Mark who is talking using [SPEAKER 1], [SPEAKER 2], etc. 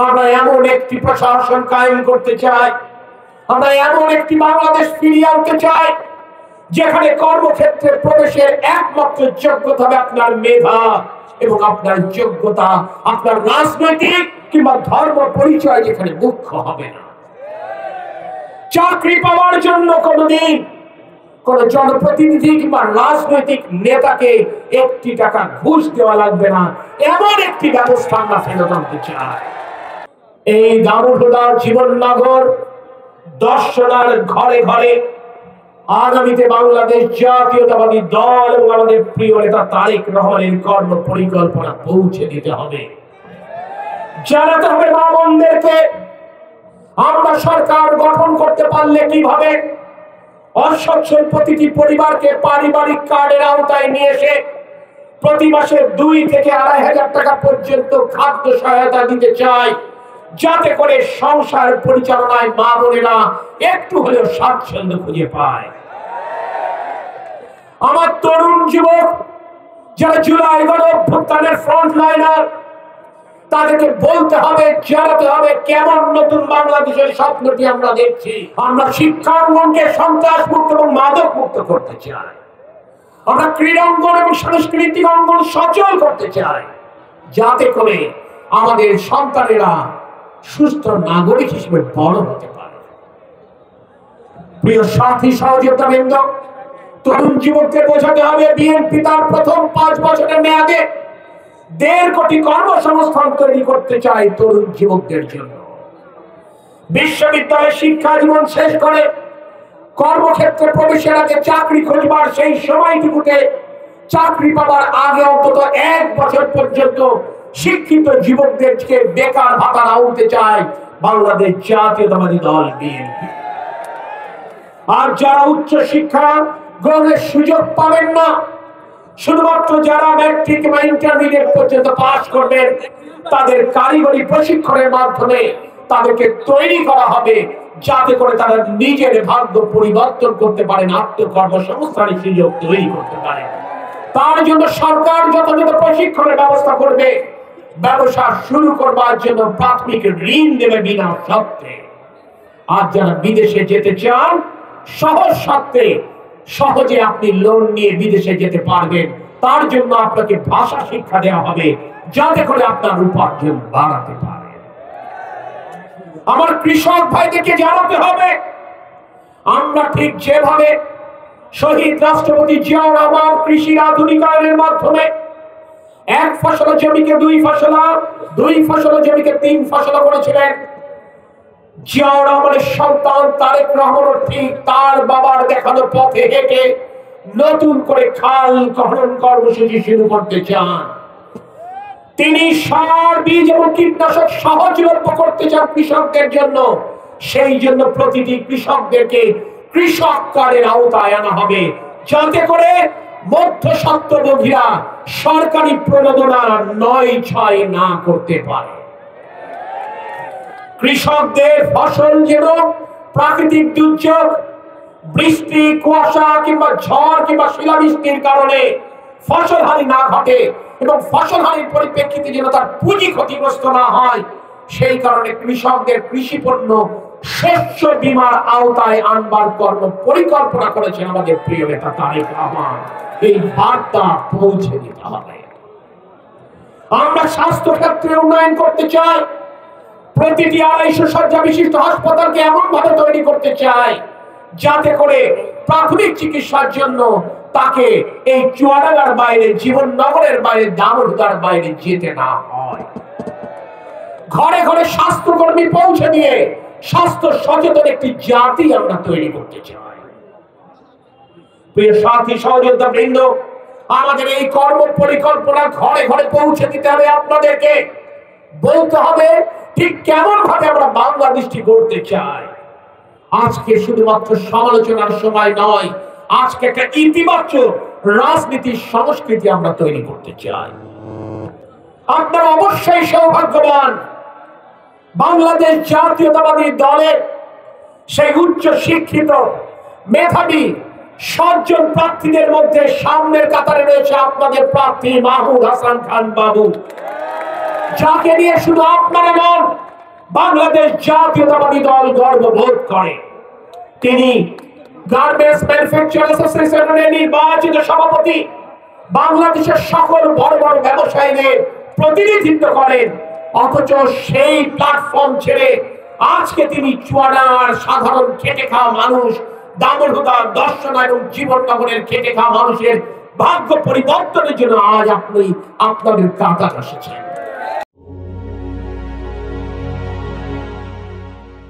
[SPEAKER 1] আমরা এমন একটি প্রশাসন কায়েম করতে চাই, আমরা এমন একটি বাংলাদেশ ফিরিয়ে আনতে চাই যেখানে কর্মক্ষেত্রে প্রবেশের একমাত্র যোগ্যতা হবে আপনার মেধা এবং আপনার যোগ্যতা, আপনার রাজনৈতিক কিংবা ধর্ম পরিচয় যেখানে মুখ্য হবে না। চাকরি পাওয়ার জন্য কোনদিন কোন জনপ্রতিনিধি কিংবা রাজনৈতিক নেতাকে একটি টাকা ঘুষ দেওয়া লাগবে না, এমন একটি ব্যবস্থা আমরা ফেরত আনতে চাই। এই দামোদর জীবননগর দর্শনার ঘরে ঘরে আগামীতে বাংলাদেশ জাতীয়তাবাদী দল এবং আমাদের প্রিয় নেতা তারেক রহমানের কর্ম পরিকল্পনা পৌঁছে দিতে হবে, জানাতে হবে মা বোনদেরকে আমরা সরকার গঠন করতে পারলে কিভাবে অসচ্ছল প্রতিটি পরিবারকে পারিবারিক কার্ডের আওতায় নিয়ে এসে প্রতি মাসে 2 থেকে 2,500 টাকা পর্যন্ত খাদ্য সহায়তা দিতে চাই, যাতে করে সংসার পরিচালনায় মা বোনেরা একটু হলেও স্বাচ্ছন্দ্য খুঁজে পায়। আমার তরুণ যুবক যারা জুলাই গণঅভ্যুত্থানের ফ্রন্ট লাইনার, তাদেরকে বলতে হবে, জানাতে হবে কেমন নতুন বাংলাদেশের স্বপ্নটি আমরা দেখছি। আমরা শিক্ষাঙ্গনকে সন্ত্রাস মুক্ত এবং মাদক মুক্ত করতে চাই, আমরা ক্রীড়াঙ্গন এবং সাংস্কৃতিক অঙ্গন সচল করতে চাই, যাতে করে আমাদের সন্তানেরা সুস্থ নাগরিক হিসেবে বড় হতে পারে। প্রিয় সাথী সহযোদ্ধাবৃন্দ, তরুণ যুবককে বোঝাতে হবে বিএনপি তার প্রথম 5 বছরের মেয়াদে 1.5 কোটি কর্মসংস্থান তৈরি করতে চাই তরুণ যুবকদের জন্য। বিশ্ববিদ্যালয় শিক্ষা জীবন শেষ করে কর্মক্ষেত্রে প্রবেশের আগে চাকরি খুঁজবার সেই সময়টুকুতে চাকরি পাওয়ার আগে অন্তত 1 বছর পর্যন্ত শিক্ষিত যুবকদেরকে বেকার ভাতা আনতে চায় বাংলাদেশ জাতীয়তাবাদী দল বিএনপি। আর যারা উচ্চ শিক্ষা গ্রহণের সুযোগ পাবেন না, শুধুমাত্র যারা ম্যাট্রিক বা ইন্টারমিডিয়েট পর্যন্ত পাস করবেন, তাদের কারিগরি প্রশিক্ষণের মাধ্যমে তাদেরকে তৈরি করা হবে, যাতে করে তারা নিজের ভাগ্য পরিবর্তন করতে পারেন, আত্মকর্মসংস্থানের সুযোগ তৈরি করতে পারেন। তার জন্য সরকার যথাযথ প্রশিক্ষণের ব্যবস্থা করবে, ব্যবসা শুরু করবার জন্য প্রাথমিক ঋণ দেবে বিনা শর্তে। আর যারা বিদেশে যেতে চান, সহজ শর্তে সহজে আপনি লোন নিয়ে বিদেশে যেতে পারবেন, তার জন্য আপনাকে ভাষা শিক্ষা দেওয়া হবে, যাতে করে আপনার উপার্জন বাড়াতে পারে। আমার কৃষক ভাইদেরকে জানাতে হবে, আমরা ঠিক যেভাবে শহীদ রাষ্ট্রপতি জিয়াউর রহমান কৃষির আধুনিকায়নের মাধ্যমে 1 ফসল জমিকে 2 ফসলা, 2 ফসল জমিকে 3 ফসলা করেছিলেন, জিয়াউর রহমানের সন্তান তারেক রহমানও ঠিক তার বাবার দেখানো পথে হেঁটে নতুন করে খাল খনন কর্মসূচি শুরু করতে চান। তিনি সার, বীজ এবং কীটনাশক সহজলভ্য করতে চান কৃষকদের জন্য। সেই জন্য প্রতিটি কৃষকদেরকে কৃষক কার্ডের আওতায় আনা হবে, যাতে করে মধ্যস্বত্বভোগীরা সরকারি প্রণোদনা 9-6 না করতে পারে। কৃষকদের ফসল যেন প্রাকৃতিক দুর্যোগ, বৃষ্টি, কুয়াশা কিংবা ঝড় কিংবা শিলাবৃষ্টির কারণে ফসল হানি না ঘটে এবং ফসল হানির পরিপ্রেক্ষিতে যেন তার পুঁজি ক্ষতিগ্রস্ত না হয়, সেই কারণে কৃষকদের কৃষি পণ্য শস্য বীমার আওতায় আনবার কর্ম পরিকল্পনা করেছেন আমাদের প্রিয় নেতা তারেক রহমান। এই বার্তা পৌঁছে দিতে হবে। আমরা স্বাস্থ্য ক্ষেত্রে উন্নয়ন করতে চাই, প্রতিটি 250 শয্যা বিশিষ্ট হাসপাতালকে এমন ভাবে তৈরি করতে চাই, যাতে করে প্রাথমিক চিকিৎসার জন্য তাকে এই চুয়াডাঙ্গার বাইরে, জীবননগরের বাইরে, দামোদরের বাইরে যেতে না হয়। ঘরে ঘরে স্বাস্থ্যকর্মী পৌঁছে দিয়ে স্বাস্থ্য সচেতন একটি জাতি আমরা তৈরি করতে চাই। প্রিয় সাথী সহযোদ্ধা বৃন্দ, আমাদের এই কর্ম পরিকল্পনা ঘরে ঘরে পৌঁছে দিতে হবে। আপনাদেরকে বলতে হবে ঠিক কেমন ভাবে আমরা বাংলাদেশটি গড়তে চাই। আজকে শুধুমাত্র সমালোচনার সময় নয়, আজকে একটা ইতিবাচক রাজনীতির সংস্কৃতি আমরা তৈরি করতে চাই। আপনারা অবশ্যই সৌভাগ্যবান, বাংলাদেশ জাতীয়তাবাদী দলের সেই উচ্চ শিক্ষিত মেধাবী 7 জন প্রার্থীদের মধ্যে সামনের কাতারে রয়েছে আপনাদের প্রার্থী মাহমুদ হাসান খান বাবু। যাকে নিয়ে শুধু আপনারা নন, বাংলাদেশ জাতীয়তাবাদী দল গর্ববোধ করে। তিনি গার্মেন্টস ম্যানুফ্যাকচার অ্যাসোসিয়েশনের নির্বাচিত সভাপতি, বাংলাদেশের সকল বড় বড় ব্যবসায়ীদের প্রতিনিধিত্ব করেন। অথচ সেই প্ল্যাটফর্ম ছেড়ে আজকে তিনি চুয়াডাঙ্গার সাধারণ খেটে খাওয়া মানুষ, দামোদর দর্শনা এবং জীবননগরের খেটে খাওয়া মানুষের ভাগ্য পরিবর্তনের জন্য আজ আপনি আপনাদের কাতার এসেছেন।